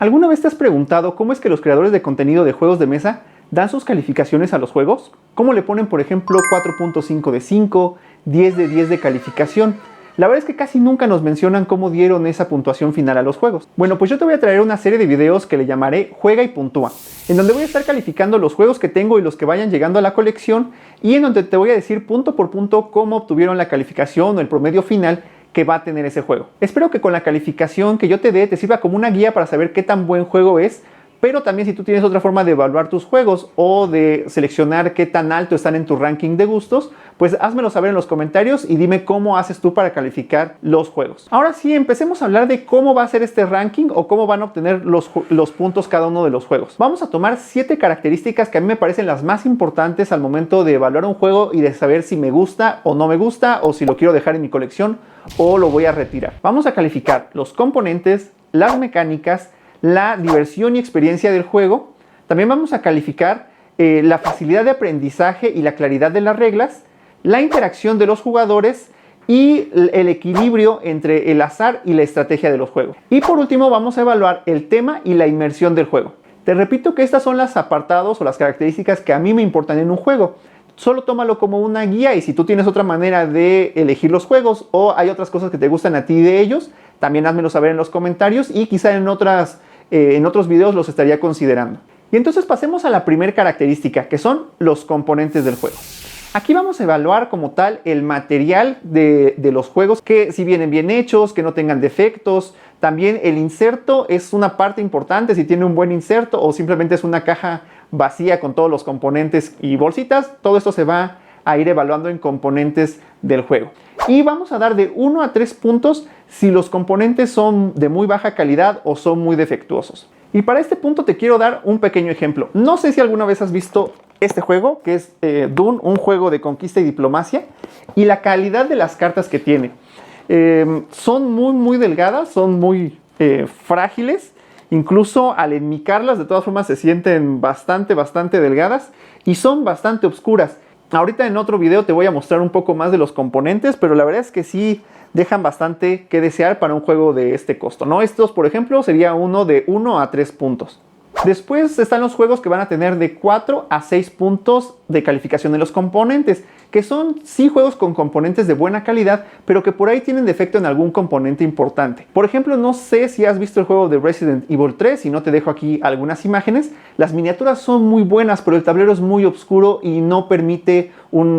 ¿Alguna vez te has preguntado cómo es que los creadores de contenido de juegos de mesa dan sus calificaciones a los juegos? ¿Cómo le ponen, por ejemplo, 4.5 de 5, 10 de 10 de calificación? La verdad es que casi nunca nos mencionan cómo dieron esa puntuación final a los juegos. Bueno, pues yo te voy a traer una serie de videos que le llamaré Juega y Puntúa, en donde voy a estar calificando los juegos que tengo y los que vayan llegando a la colección, y en donde te voy a decir punto por punto cómo obtuvieron la calificación o el promedio final que va a tener ese juego. Espero que con la calificación que yo te dé te sirva como una guía para saber qué tan buen juego es, pero también si tú tienes otra forma de evaluar tus juegos o de seleccionar qué tan alto están en tu ranking de gustos, pues házmelo saber en los comentarios y dime cómo haces tú para calificar los juegos. Ahora sí, empecemos a hablar de cómo va a ser este ranking o cómo van a obtener los puntos cada uno de los juegos. Vamos a tomar 7 características que a mí me parecen las más importantes al momento de evaluar un juego y de saber si me gusta o no me gusta, o si lo quiero dejar en mi colección o lo voy a retirar. Vamos a calificar los componentes, las mecánicas, la diversión y experiencia del juego. También vamos a calificar la facilidad de aprendizaje y la claridad de las reglas, la interacción de los jugadores y el equilibrio entre el azar y la estrategia de los juegos. Y por último vamos a evaluar el tema y la inmersión del juego. Te repito que estas son los apartados o las características que a mí me importan en un juego. Solo tómalo como una guía, y si tú tienes otra manera de elegir los juegos o hay otras cosas que te gustan a ti de ellos, también házmelo saber en los comentarios y quizá en otros videos los estaría considerando. Y entonces pasemos a la primera característica, que son los componentes del juego. Aquí vamos a evaluar como tal el material de los juegos, que si vienen bien hechos, que no tengan defectos. También el inserto es una parte importante, si tiene un buen inserto o simplemente es una caja vacía con todos los componentes y bolsitas. Todo esto se va a ir evaluando en componentes del juego. Y vamos a dar de 1 a 3 puntos si los componentes son de muy baja calidad o son muy defectuosos. Y para este punto te quiero dar un pequeño ejemplo. No sé si alguna vez has visto este juego, que es Dune, un juego de conquista y diplomacia, y la calidad de las cartas que tiene. Son muy delgadas, son muy frágiles. Incluso al enmicarlas, de todas formas, se sienten bastante delgadas y son bastante oscuras. Ahorita en otro video te voy a mostrar un poco más de los componentes, pero la verdad es que sí dejan bastante que desear para un juego de este costo, ¿no? Estos, por ejemplo, sería uno de 1 a 3 puntos. Después están los juegos que van a tener de 4 a 6 puntos de calificación de los componentes, que son sí juegos con componentes de buena calidad, pero que por ahí tienen defecto en algún componente importante. Por ejemplo, no sé si has visto el juego de Resident Evil 3, si no te dejo aquí algunas imágenes. Las miniaturas son muy buenas, pero el tablero es muy oscuro y no permite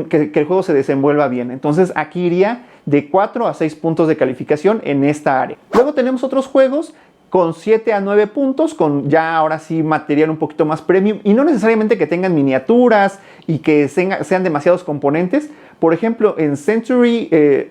que el juego se desenvuelva bien. Entonces aquí iría de 4 a 6 puntos de calificación en esta área. Luego tenemos otros juegos con 7 a 9 puntos, con ya ahora sí material un poquito más premium, y no necesariamente que tengan miniaturas y que sean demasiados componentes. Por ejemplo, en Century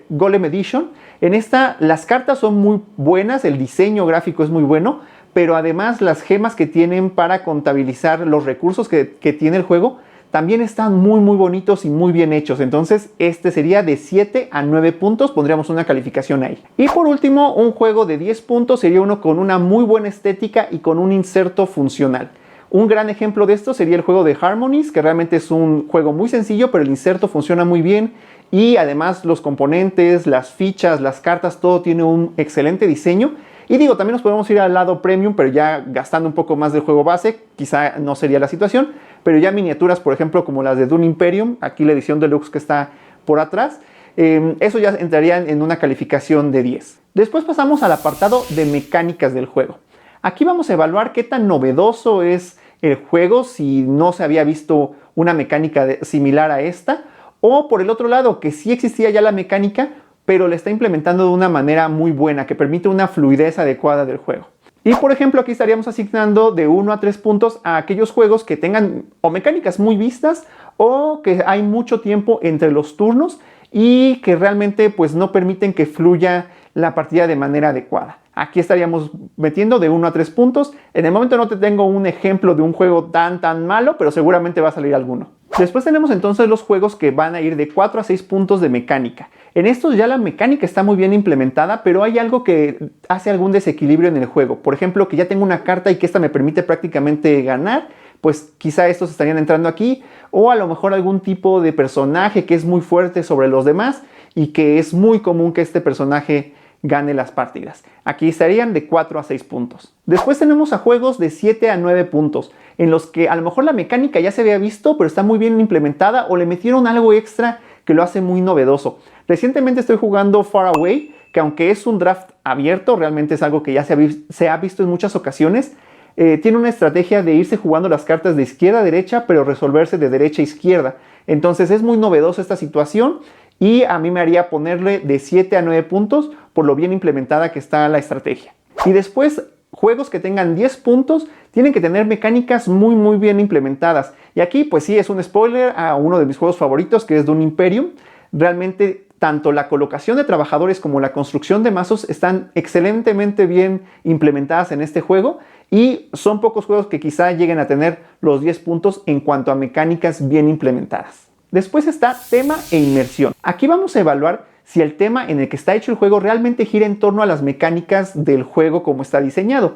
Golem Edition, en esta las cartas son muy buenas, el diseño gráfico es muy bueno, pero además las gemas que tienen para contabilizar los recursos que tiene el juego también están muy bonitos y muy bien hechos. Entonces este sería de 7 a 9 puntos, pondríamos una calificación ahí. Y por último, un juego de 10 puntos sería uno con una muy buena estética y con un inserto funcional. Un gran ejemplo de esto sería el juego de Harmonies, que realmente es un juego muy sencillo, pero el inserto funciona muy bien. Y además los componentes, las fichas, las cartas, todo tiene un excelente diseño. Y digo, también nos podemos ir al lado premium, pero ya gastando un poco más del juego base, quizá no sería la situación. Pero ya miniaturas, por ejemplo, como las de Dune Imperium, aquí la edición deluxe que está por atrás, eso ya entraría en una calificación de 10. Después pasamos al apartado de mecánicas del juego. Aquí vamos a evaluar qué tan novedoso es el juego, si no se había visto una mecánica similar a esta, o por el otro lado, que sí existía ya la mecánica, pero la está implementando de una manera muy buena, que permite una fluidez adecuada del juego. Y por ejemplo, aquí estaríamos asignando de 1 a 3 puntos a aquellos juegos que tengan o mecánicas muy vistas, o que hay mucho tiempo entre los turnos y que realmente pues no permiten que fluya la partida de manera adecuada. Aquí estaríamos metiendo de 1 a 3 puntos. En el momento no te tengo un ejemplo de un juego tan malo, pero seguramente va a salir alguno. Después tenemos entonces los juegos que van a ir de 4 a 6 puntos de mecánica. En estos ya la mecánica está muy bien implementada, pero hay algo que hace algún desequilibrio en el juego. Por ejemplo, que ya tengo una carta y que esta me permite prácticamente ganar, pues quizá estos estarían entrando aquí. O a lo mejor algún tipo de personaje que es muy fuerte sobre los demás y que es muy común que este personaje gane las partidas. Aquí estarían de 4 a 6 puntos. Después tenemos a juegos de 7 a 9 puntos, en los que a lo mejor la mecánica ya se había visto, pero está muy bien implementada o le metieron algo extra que lo hace muy novedoso. Recientemente estoy jugando Far Away, que aunque es un draft abierto, realmente es algo que ya se ha visto en muchas ocasiones. Tiene una estrategia de irse jugando las cartas de izquierda a derecha, pero resolverse de derecha a izquierda. Entonces es muy novedoso esta situación y a mí me haría ponerle de 7 a 9 puntos por lo bien implementada que está la estrategia. Y después, juegos que tengan 10 puntos tienen que tener mecánicas muy bien implementadas. Y aquí pues sí es un spoiler a uno de mis juegos favoritos, que es Dune Imperium. Realmente tanto la colocación de trabajadores como la construcción de mazos están excelentemente bien implementadas en este juego y son pocos juegos que quizá lleguen a tener los 10 puntos en cuanto a mecánicas bien implementadas. Después está tema e inmersión. Aquí vamos a evaluar si el tema en el que está hecho el juego realmente gira en torno a las mecánicas del juego como está diseñado.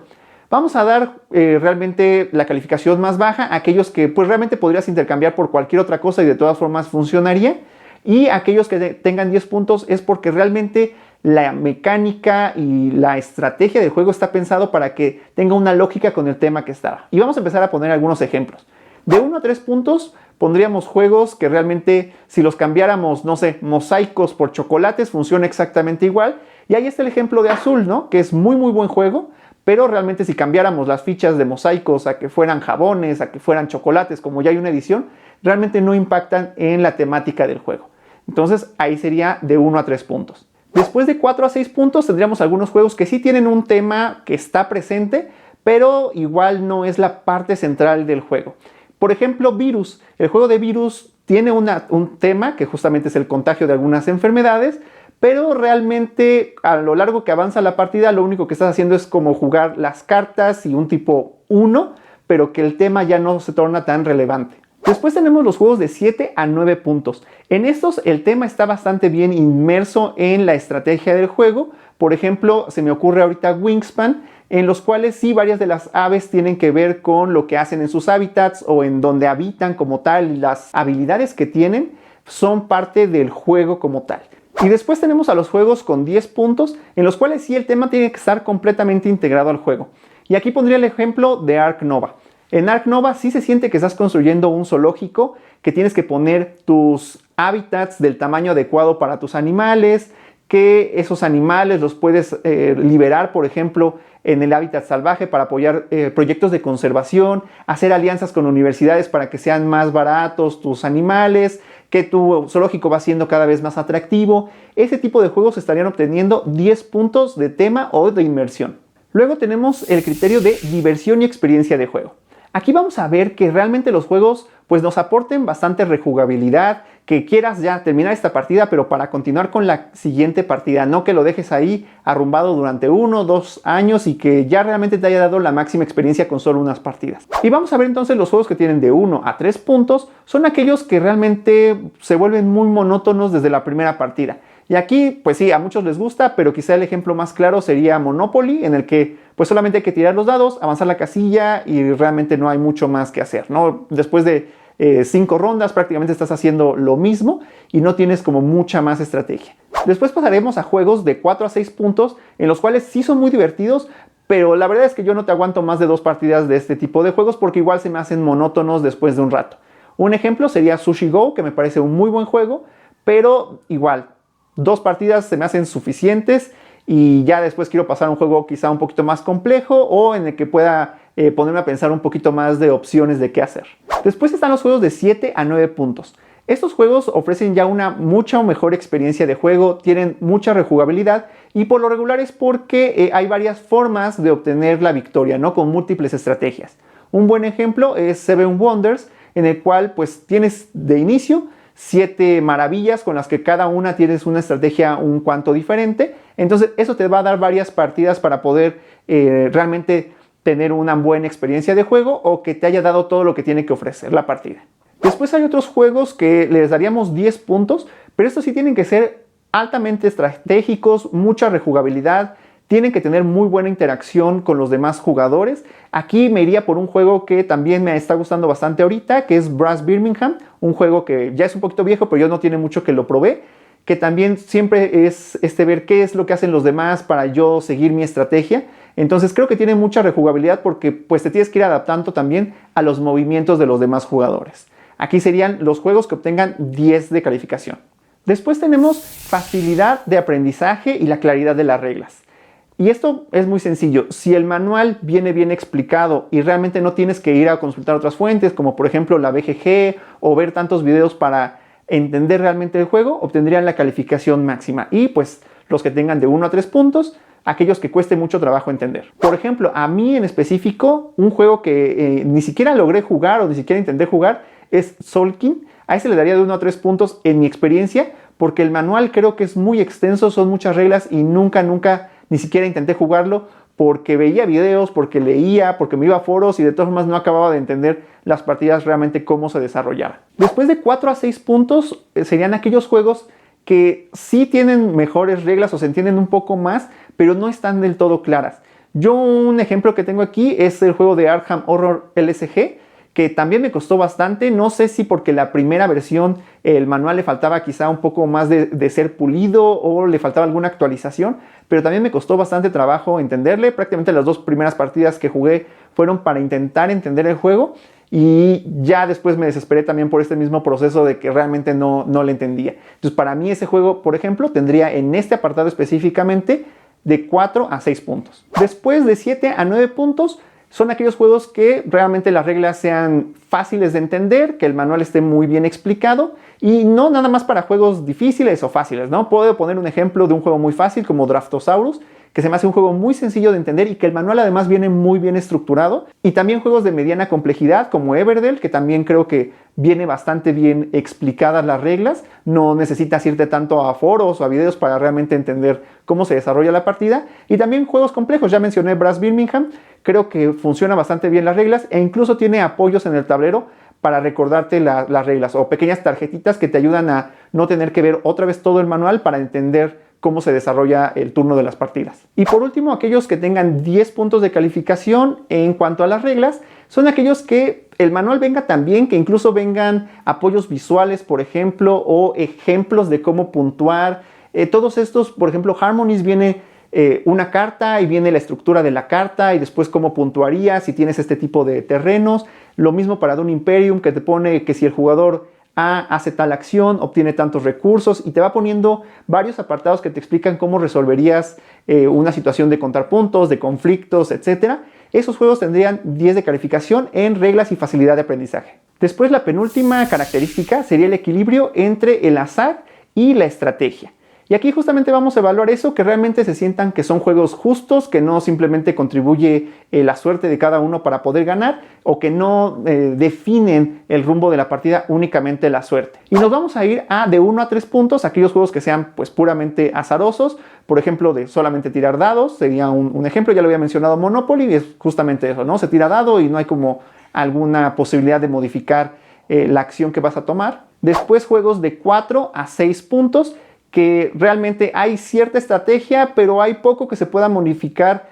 Vamos a dar realmente la calificación más baja a aquellos que pues realmente podrías intercambiar por cualquier otra cosa y de todas formas funcionaría. Y aquellos que tengan 10 puntos es porque realmente la mecánica y la estrategia del juego está pensado para que tenga una lógica con el tema que estaba. Y vamos a empezar a poner algunos ejemplos. De 1 a 3 puntos pondríamos juegos que realmente si los cambiáramos, no sé, mosaicos por chocolates, funciona exactamente igual. Y ahí está el ejemplo de Azul, ¿no? Que es muy buen juego, pero realmente si cambiáramos las fichas de mosaicos a que fueran jabones, a que fueran chocolates, como ya hay una edición, realmente no impactan en la temática del juego. Entonces ahí sería de 1 a 3 puntos. Después de 4 a 6 puntos tendríamos algunos juegos que sí tienen un tema que está presente, pero igual no es la parte central del juego. Por ejemplo, Virus. El juego de Virus tiene un tema que justamente es el contagio de algunas enfermedades, pero realmente a lo largo que avanza la partida lo único que estás haciendo es como jugar las cartas y un tipo 1, pero que el tema ya no se torna tan relevante. Después tenemos los juegos de 7 a 9 puntos. En estos el tema está bastante bien inmerso en la estrategia del juego. Por ejemplo, se me ocurre ahorita Wingspan, en los cuales sí varias de las aves tienen que ver con lo que hacen en sus hábitats o en donde habitan como tal, y las habilidades que tienen son parte del juego como tal. Y después tenemos a los juegos con 10 puntos, en los cuales sí el tema tiene que estar completamente integrado al juego. Y aquí pondría el ejemplo de Ark Nova. En Ark Nova sí se siente que estás construyendo un zoológico, que tienes que poner tus hábitats del tamaño adecuado para tus animales, que esos animales los puedes liberar, por ejemplo, en el hábitat salvaje para apoyar proyectos de conservación, hacer alianzas con universidades para que sean más baratos tus animales, que tu zoológico va siendo cada vez más atractivo. Ese tipo de juegos estarían obteniendo 10 puntos de tema o de inmersión. Luego tenemos el criterio de diversión y experiencia de juego. Aquí vamos a ver que realmente los juegos pues nos aporten bastante rejugabilidad, que quieras ya terminar esta partida, pero para continuar con la siguiente partida, no que lo dejes ahí arrumbado durante 1 o 2 años y que ya realmente te haya dado la máxima experiencia con solo unas partidas. Y vamos a ver entonces los juegos que tienen de 1 a 3 puntos, son aquellos que realmente se vuelven muy monótonos desde la primera partida. Y aquí, pues sí, a muchos les gusta, pero quizá el ejemplo más claro sería Monopoly, en el que pues solamente hay que tirar los dados, avanzar la casilla y realmente no hay mucho más que hacer, ¿no? Después de 5 rondas prácticamente estás haciendo lo mismo y no tienes como mucha más estrategia. Después pasaremos a juegos de 4 a 6 puntos, en los cuales sí son muy divertidos, pero la verdad es que yo no te aguanto más de 2 partidas de este tipo de juegos porque igual se me hacen monótonos después de un rato. Un ejemplo sería Sushi Go, que me parece un muy buen juego, pero igual 2 partidas se me hacen suficientes y ya después quiero pasar a un juego quizá un poquito más complejo o en el que pueda ponerme a pensar un poquito más de opciones de qué hacer. Después están los juegos de 7 a 9 puntos. Estos juegos ofrecen ya una mucha mejor experiencia de juego, tienen mucha rejugabilidad y por lo regular es porque hay varias formas de obtener la victoria, ¿no? Con múltiples estrategias. Un buen ejemplo es Seven Wonders, en el cual pues tienes de inicio 7 maravillas con las que cada una tienes una estrategia un cuanto diferente. Entonces eso te va a dar varias partidas para poder realmente tener una buena experiencia de juego o que te haya dado todo lo que tiene que ofrecer la partida. Después hay otros juegos que les daríamos 10 puntos, pero estos sí tienen que ser altamente estratégicos, mucha rejugabilidad, tienen que tener muy buena interacción con los demás jugadores. Aquí me iría por un juego que también me está gustando bastante ahorita, que es Brass Birmingham, un juego que ya es un poquito viejo, pero yo no tiene mucho que lo probé, que también siempre es ver qué es lo que hacen los demás para yo seguir mi estrategia. Entonces creo que tiene mucha rejugabilidad porque pues te tienes que ir adaptando también a los movimientos de los demás jugadores. Aquí serían los juegos que obtengan 10 de calificación. Después tenemos facilidad de aprendizaje y la claridad de las reglas. Y esto es muy sencillo. Si el manual viene bien explicado y realmente no tienes que ir a consultar otras fuentes, como por ejemplo la BGG o ver tantos videos para entender realmente el juego, obtendrían la calificación máxima. Y pues los que tengan de 1 a 3 puntos, aquellos que cueste mucho trabajo entender. Por ejemplo, a mí en específico, un juego que ni siquiera logré jugar o ni siquiera intenté jugar es Solkin. A ese le daría de 1 a 3 puntos en mi experiencia, porque el manual creo que es muy extenso, son muchas reglas y nunca ni siquiera intenté jugarlo porque veía videos, porque leía, porque me iba a foros y de todas formas no acababa de entender las partidas realmente cómo se desarrollaban. Después de 4 a 6 puntos serían aquellos juegos que sí tienen mejores reglas o se entienden un poco más, pero no están del todo claras. Yo un ejemplo que tengo aquí es el juego de Arkham Horror LSG, que también me costó bastante. No sé si porque la primera versión el manual le faltaba quizá un poco más de ser pulido o le faltaba alguna actualización, pero también me costó bastante trabajo entenderle. Prácticamente las 2 primeras partidas que jugué fueron para intentar entender el juego y ya después me desesperé también por este mismo proceso de que realmente no le entendía. Entonces para mí ese juego, por ejemplo, tendría en este apartado específicamente de 4 a 6 puntos. Después de 7 a 9 puntos son aquellos juegos que realmente las reglas sean fáciles de entender, que el manual esté muy bien explicado y no nada más para juegos difíciles o fáciles, ¿no? Puedo poner un ejemplo de un juego muy fácil como Draftosaurus, que se me hace un juego muy sencillo de entender y que el manual además viene muy bien estructurado. Y también juegos de mediana complejidad como Everdell, que también creo que viene bastante bien explicadas las reglas. No necesitas irte tanto a foros o a videos para realmente entender cómo se desarrolla la partida. Y también juegos complejos, ya mencioné Brass Birmingham, creo que funciona bastante bien las reglas e incluso tiene apoyos en el tablero para recordarte las reglas o pequeñas tarjetitas que te ayudan a no tener que ver otra vez todo el manual para entender cómo se desarrolla el turno de las partidas. Y por último, aquellos que tengan 10 puntos de calificación en cuanto a las reglas, son aquellos que el manual venga tan bien, que incluso vengan apoyos visuales, por ejemplo, o ejemplos de cómo puntuar. Todos estos, por ejemplo, Harmonies viene una carta y viene la estructura de la carta y después cómo puntuaría si tienes este tipo de terrenos. Lo mismo para Dune Imperium, que te pone que si el jugador A hace tal acción, obtiene tantos recursos y te va poniendo varios apartados que te explican cómo resolverías una situación de contar puntos, de conflictos, etc. Esos juegos tendrían 10 de calificación en reglas y facilidad de aprendizaje. Después, la penúltima característica sería el equilibrio entre el azar y la estrategia. Y aquí justamente vamos a evaluar eso, que realmente se sientan que son juegos justos, que no simplemente contribuye la suerte de cada uno para poder ganar, o que no definen el rumbo de la partida únicamente la suerte. Y nos vamos a ir de 1 a 3 puntos, aquellos juegos que sean pues puramente azarosos, por ejemplo de solamente tirar dados, sería un ejemplo, ya lo había mencionado Monopoly, y es justamente eso, ¿no? Se tira dado y no hay como alguna posibilidad de modificar la acción que vas a tomar. Después juegos de 4 a 6 puntos, que realmente hay cierta estrategia, pero hay poco que se pueda modificar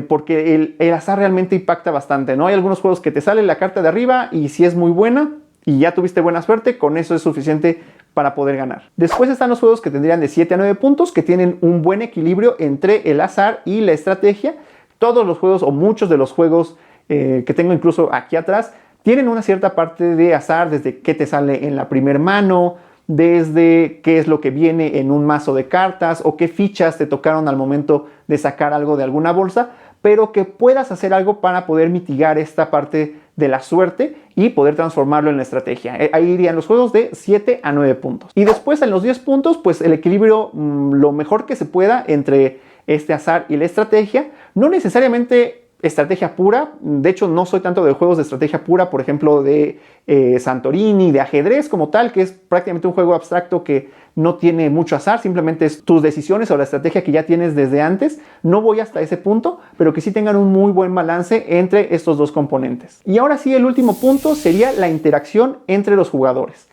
porque el azar realmente impacta bastante, ¿no? Hay algunos juegos que te sale la carta de arriba y si es muy buena y ya tuviste buena suerte, con eso es suficiente para poder ganar. Después están los juegos que tendrían de 7 a 9 puntos, que tienen un buen equilibrio entre el azar y la estrategia. Todos los juegos o muchos de los juegos que tengo incluso aquí atrás tienen una cierta parte de azar, desde qué te sale en la primera mano, desde qué es lo que viene en un mazo de cartas o qué fichas te tocaron al momento de sacar algo de alguna bolsa, pero que puedas hacer algo para poder mitigar esta parte de la suerte y poder transformarlo en la estrategia. Ahí irían los juegos de 7 a 9 puntos. Y después en los 10 puntos, pues el equilibrio lo mejor que se pueda entre este azar y la estrategia, no necesariamente estrategia pura. De hecho, no soy tanto de juegos de estrategia pura, por ejemplo de Santorini, de ajedrez como tal, que es prácticamente un juego abstracto que no tiene mucho azar, simplemente es tus decisiones o la estrategia que ya tienes desde antes. No voy hasta ese punto, pero que sí tengan un muy buen balance entre estos dos componentes. Y ahora sí, el último punto sería la interacción entre los jugadores.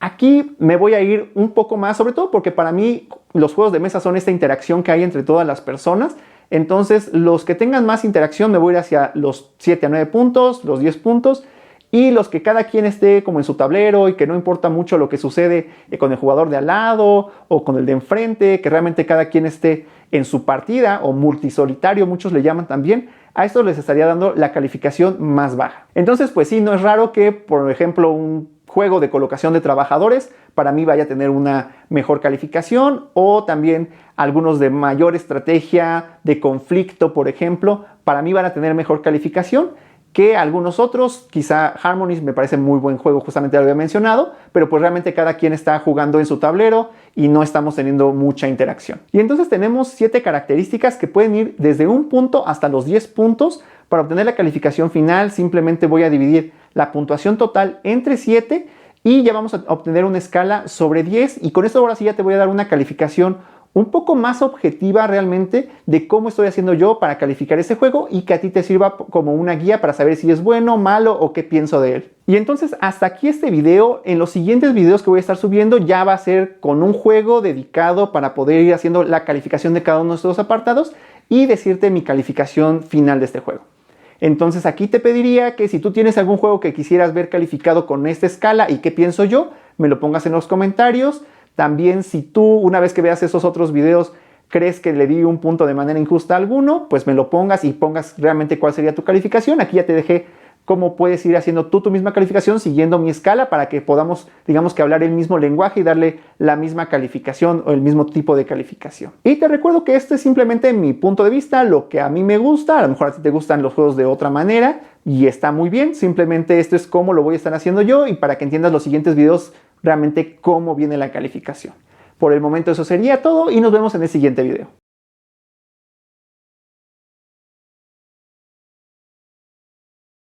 Aquí me voy a ir un poco más, sobre todo porque para mí los juegos de mesa son esta interacción que hay entre todas las personas. Entonces, los que tengan más interacción me voy a ir hacia los 7 a 9 puntos, los 10 puntos. y los que cada quien esté como en su tablero y que no importa mucho lo que sucede con el jugador de al lado o con el de enfrente, que realmente cada quien esté en su partida o multisolitario, muchos le llaman también, a esto les estaría dando la calificación más baja. Entonces, pues sí, no es raro que, por ejemplo, un juego de colocación de trabajadores para mí vaya a tener una mejor calificación, o también algunos de mayor estrategia, de conflicto, por ejemplo, para mí van a tener mejor calificación que algunos otros. Quizá Harmonist me parece muy buen juego, justamente lo había mencionado, pero pues realmente cada quien está jugando en su tablero y no estamos teniendo mucha interacción. Y entonces tenemos 7 características que pueden ir desde un punto hasta los 10 puntos. Para obtener la calificación final simplemente voy a dividir la puntuación total entre 7 y ya vamos a obtener una escala sobre 10, y con esto ahora sí ya te voy a dar una calificación un poco más objetiva realmente de cómo estoy haciendo yo para calificar ese juego y que a ti te sirva como una guía para saber si es bueno, malo o qué pienso de él. Y entonces hasta aquí este video. En los siguientes videos que voy a estar subiendo ya va a ser con un juego dedicado para poder ir haciendo la calificación de cada uno de estos apartados y decirte mi calificación final de este juego. Entonces aquí te pediría que si tú tienes algún juego que quisieras ver calificado con esta escala y qué pienso yo, me lo pongas en los comentarios. También si tú, una vez que veas esos otros videos, crees que le di un punto de manera injusta a alguno, pues me lo pongas y pongas realmente cuál sería tu calificación. Aquí ya te dejé cómo puedes ir haciendo tú tu misma calificación siguiendo mi escala para que podamos, digamos que hablar el mismo lenguaje y darle la misma calificación o el mismo tipo de calificación. Y te recuerdo que este es simplemente mi punto de vista, lo que a mí me gusta. A lo mejor a ti te gustan los juegos de otra manera y está muy bien. Simplemente esto es cómo lo voy a estar haciendo yo y para que entiendas los siguientes videos realmente cómo viene la calificación. Por el momento eso sería todo y nos vemos en el siguiente video.